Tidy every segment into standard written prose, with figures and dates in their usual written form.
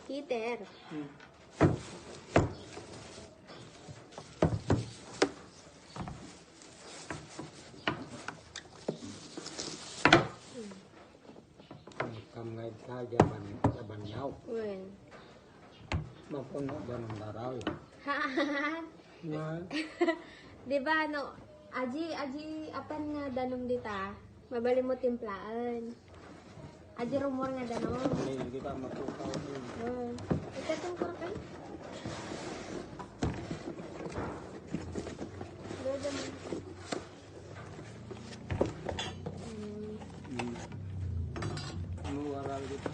Heater. Kamay ka jaban yaw. Wen. Mapuno ba ng daraw? Na, Di ba ano, aji apan nga danom dita. Mabali mo timplaan. Aji rumor nga danom. hindi kita mapukaw. Wen. Ito tungkol kay. Dodo mo. Ano waral dito?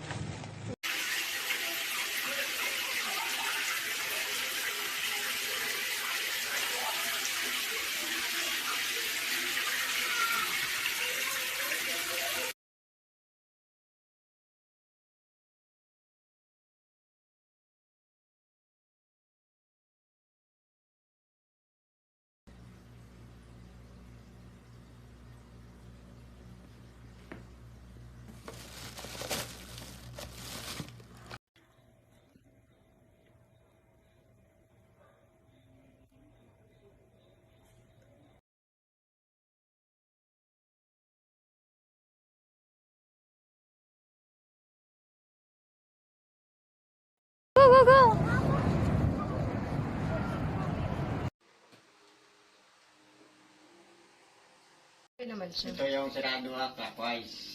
Go, go, go! Okay naman siya. Ito yung sarado clockwise.